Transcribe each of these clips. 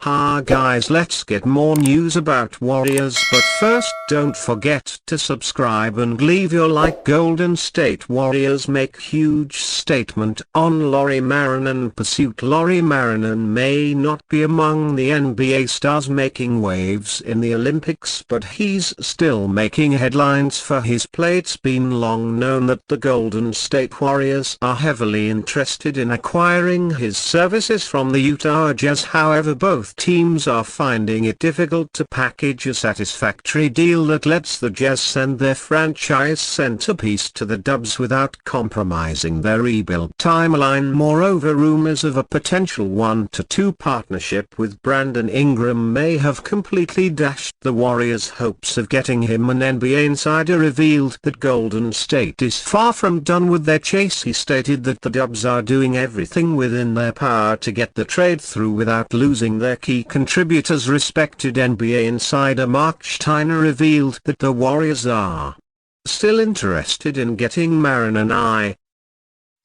Ha guys, let's get more news about Warriors, but first don't forget to subscribe and leave your like. Golden State Warriors make huge statement on Lauri Markkanen pursuit. Lauri Markkanen may not be among the NBA stars making waves in the Olympics, but he's still making headlines for his play. It's been long known that the Golden State Warriors are heavily interested in acquiring his services from the Utah Jazz. However, both teams are finding it difficult to package a satisfactory deal that lets the Jazz send their franchise centerpiece to the Dubs without compromising their rebuild timeline. Moreover, rumors of a potential 1-2 partnership with Brandon Ingram may have completely dashed the Warriors' hopes of getting him. An NBA insider revealed that Golden State is far from done with their chase. He stated that the Dubs are doing everything within their power to get the trade through without losing their key contributors. Respected NBA insider Mark Steiner revealed that the Warriors are still interested in getting Markkanen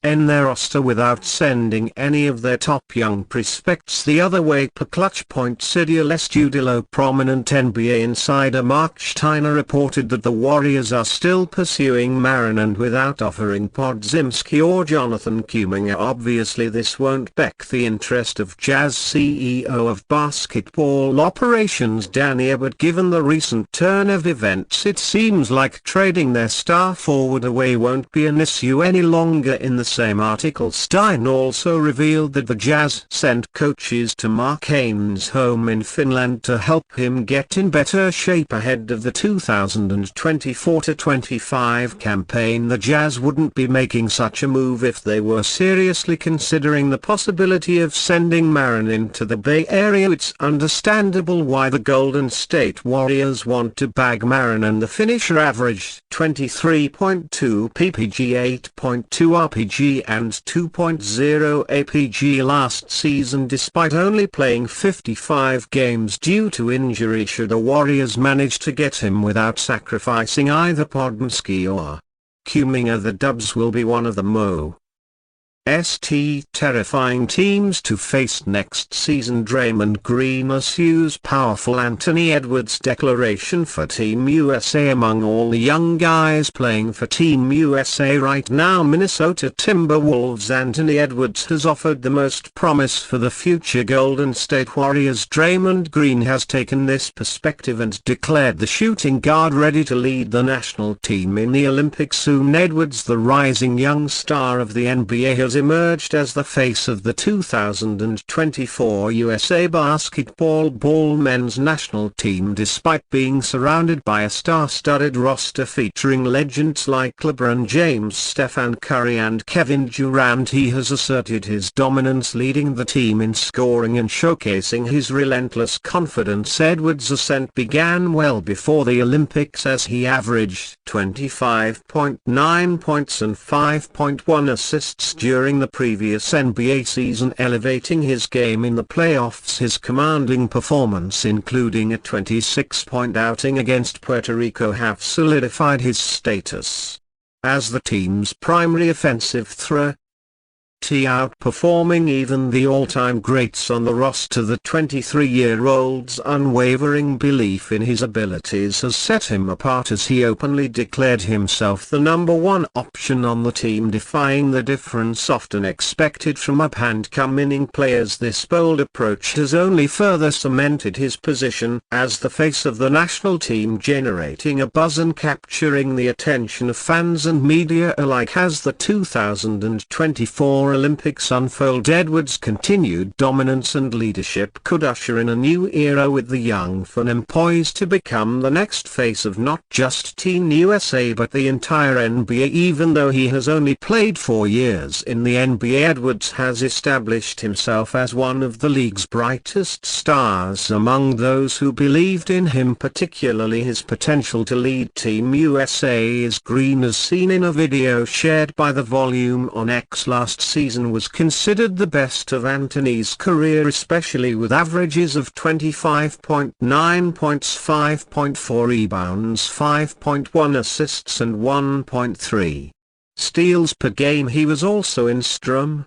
in their roster without sending any of their top young prospects the other way. Per Clutch Point Sidia Studio. Prominent NBA insider Mark Steiner reported that the Warriors are still pursuing Markkanen without offering Podziemski or Jonathan Kuminga. Obviously this won't pique the interest of Jazz CEO of basketball operations Danny, but given the recent turn of events, it seems like trading their star forward away won't be an issue any longer. In the same article, Stein also revealed that the Jazz sent coaches to Markkanen's home in Finland to help him get in better shape ahead of the 2024-25 campaign. The Jazz wouldn't be making such a move if they were seriously considering the possibility of sending Markkanen to the Bay Area. It's understandable why the Golden State Warriors want to bag Markkanen. The finisher averaged 23.2 ppg, 8.2 rpg and 2.0 APG last season, despite only playing 55 games due to injury. Should the Warriors manage to get him without sacrificing either Podziemski or Kuminga, the Dubs will be one of the most terrifying teams to face next season. Draymond Green issues powerful Anthony Edwards declaration for Team USA. Among all the young guys playing for Team USA right now, Minnesota Timberwolves' Anthony Edwards has offered the most promise for the future Golden State Warriors. Draymond Green has taken this perspective and declared the shooting guard ready to lead the national team in the Olympics soon. Edwards, the rising young star of the NBA, has emerged as the face of the 2024 USA basketball men's national team. Despite being surrounded by a star-studded roster featuring legends like LeBron James, Stephen Curry and Kevin Durant, he has asserted his dominance, leading the team in scoring and showcasing his relentless confidence. Edwards' ascent began well before the Olympics, as he averaged 25.9 points and 5.1 assists during the previous NBA season, elevating his game in the playoffs. His commanding performance, including a 26-point outing against Puerto Rico, have solidified his status as the team's primary offensive threat, outperforming even the all-time greats on the roster. The 23-year-old's unwavering belief in his abilities has set him apart, as he openly declared himself the number one option on the team, defying the difference often expected from up-and-coming players. This bold approach has only further cemented his position as the face of the national team, generating a buzz and capturing the attention of fans and media alike. As the 2024 Olympics unfold, Edwards' continued dominance and leadership could usher in a new era, with the young phenom poised to become the next face of not just Team USA but the entire NBA. Even though he has only played 4 years in the NBA, Edwards has established himself as one of the league's brightest stars among those who believed in him, particularly his potential to lead Team USA. As Green, as seen in a video shared by the Volume on X last season, was considered the best of Anthony's career, especially with averages of 25.9 points, 5.4 rebounds, 5.1 assists and 1.3 steals per game. He was also instrumental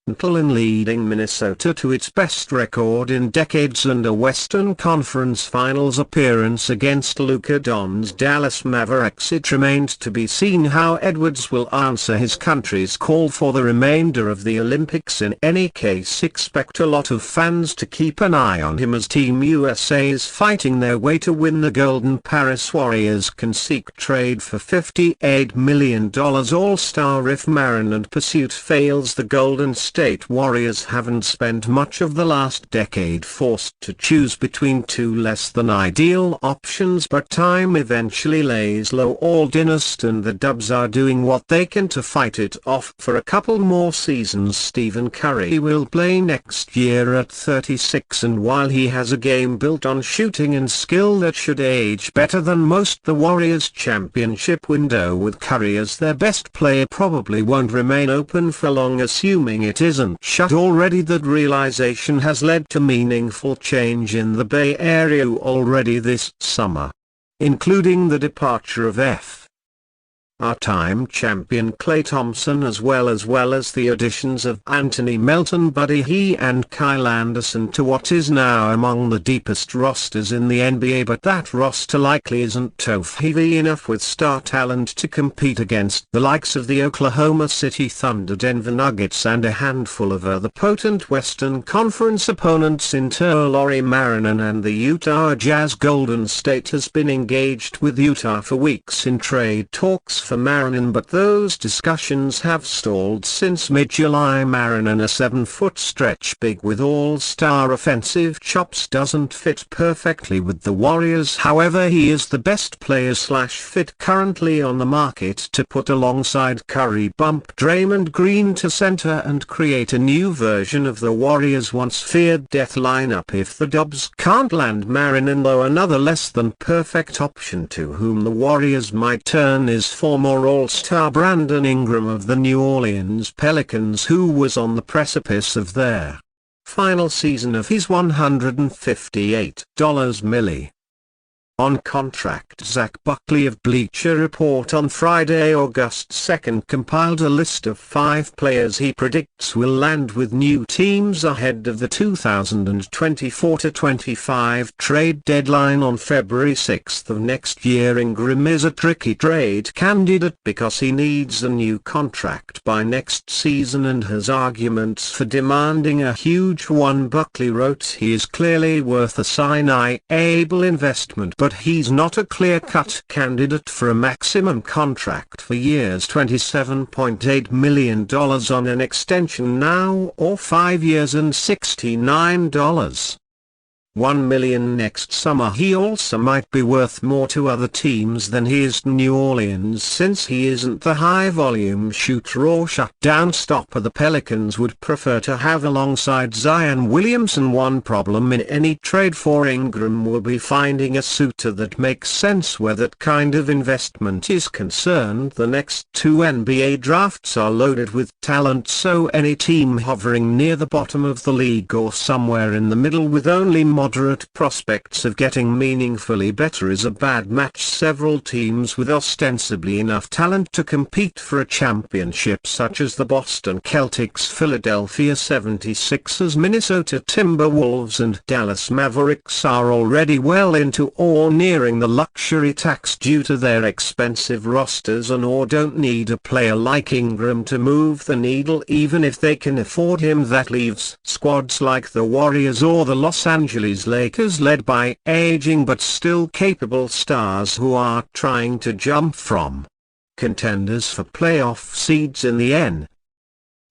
in leading Minnesota to its best record in decades and a Western Conference Finals appearance against Luka Doncic's Dallas Mavericks. It remained to be seen how Edwards will answer his country's call for the remainder of the Olympics. In any case, expect a lot of fans to keep an eye on him as Team USA is fighting their way to win the Golden Paris Warriors can seek trade for $58 million All-Star if Marin and pursuit fails. The Golden State Warriors haven't spent much of the last decade forced to choose between two less than ideal options, but time eventually lays low all dynasty and the Dubs are doing what they can to fight it off for a couple more seasons. Stephen Curry will play next year at 36, and while he has a game built on shooting and skill that should age better than most, the Warriors championship window with Curry as their best player probably won't remain open for long, assuming it isn't shut already. That realization has led to meaningful change in the Bay Area already this summer, including the departure of Time champion Klay Thompson as well as the additions of Anthony Melton, Buddy Hield and Kyle Anderson to what is now among the deepest rosters in the NBA, but that roster likely isn't top-heavy enough with star talent to compete against the likes of the Oklahoma City Thunder, Denver Nuggets and a handful of other potent Western Conference opponents in Lauri Markkanen and the Utah Jazz. Golden State has been engaged with Utah for weeks in trade talks for Markkanen, but those discussions have stalled since mid-July. Markkanen, a 7-foot stretch big with all-star offensive chops, doesn't fit perfectly with the Warriors. However, he is the best player/fit currently on the market to put alongside Curry, bump Draymond Green to center and create a new version of the Warriors' once feared death lineup if the Dubs can't land Markkanen, though another less than perfect option to whom the Warriors might turn is former All-Star Brandon Ingram of the New Orleans Pelicans, who was on the precipice of their final season of his $158 million on contract. Zach Buckley of Bleacher Report on Friday, August 2, compiled a list of 5 players he predicts will land with new teams ahead of the 2024-25 trade deadline on February 6 of next year. Ingram is a tricky trade candidate because he needs a new contract by next season and has arguments for demanding a huge one. Buckley wrote, he is clearly worth a sign-able investment, but he's not a clear-cut candidate for a maximum contract for years. $27.8 million on an extension now, or 5 years and $69.1 million next summer. He also might be worth more to other teams than he is to New Orleans, since he isn't the high-volume shooter or shutdown stopper the Pelicans would prefer to have alongside Zion Williamson. One problem in any trade for Ingram will be finding a suitor that makes sense where that kind of investment is concerned. The next 2 NBA drafts are loaded with talent, so any team hovering near the bottom of the league or somewhere in the middle with only moderate prospects of getting meaningfully better is a bad match. Several teams with ostensibly enough talent to compete for a championship, such as the Boston Celtics, Philadelphia 76ers, Minnesota Timberwolves and Dallas Mavericks, are already well into or nearing the luxury tax due to their expensive rosters and or don't need a player like Ingram to move the needle even if they can afford him. That leaves squads like the Warriors or the Los Angeles Lakers, led by aging but still capable stars who are trying to jump from contenders for playoff seeds in the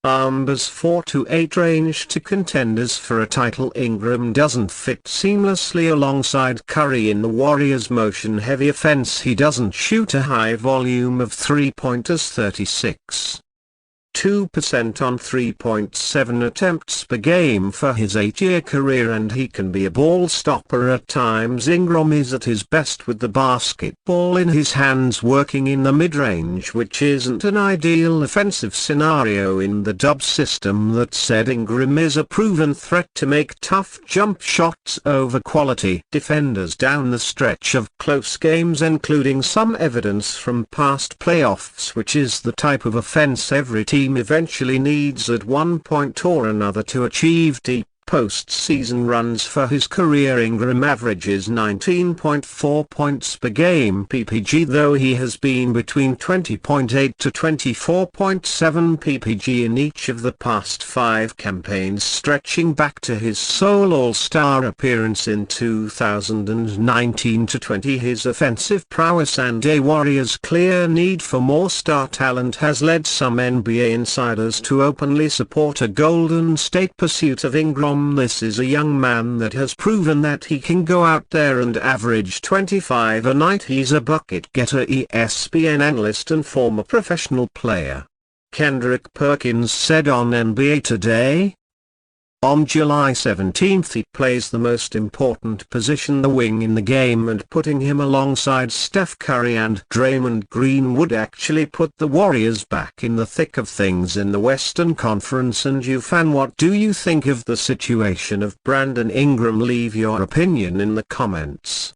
NBA's 4 to 8 range to contenders for a title. Ingram doesn't fit seamlessly alongside Curry in the Warriors' motion-heavy offense. He doesn't shoot a high volume of three-pointers, 36.2% on 3.7 attempts per game for his 8-year career, and he can be a ball stopper at times. Ingram is at his best with the basketball in his hands, working in the mid-range, which isn't an ideal offensive scenario in the Dubs system. That said, Ingram is a proven threat to make tough jump shots over quality defenders down the stretch of close games, including some evidence from past playoffs, which is the type of offense every team team eventually needs at one point or another to achieve deep postseason runs for his career. Ingram averages 19.4 points per game ppg, though he has been between 20.8 to 24.7 ppg in each of the past 5 campaigns, stretching back to his sole All-Star appearance in 2019-20. His offensive prowess and a Warriors' clear need for more star talent has led some NBA insiders to openly support a Golden State pursuit of Ingram. This is a young man that has proven that he can go out there and average 25 a night. He's a bucket getter. ESPN analyst and former professional player Kendrick Perkins said on NBA Today. On July 17, he plays the most important position, the wing, in the game, and putting him alongside Steph Curry and Draymond Green would actually put the Warriors back in the thick of things in the Western Conference. And you fan, what do you think of the situation of Brandon Ingram? Leave your opinion in the comments.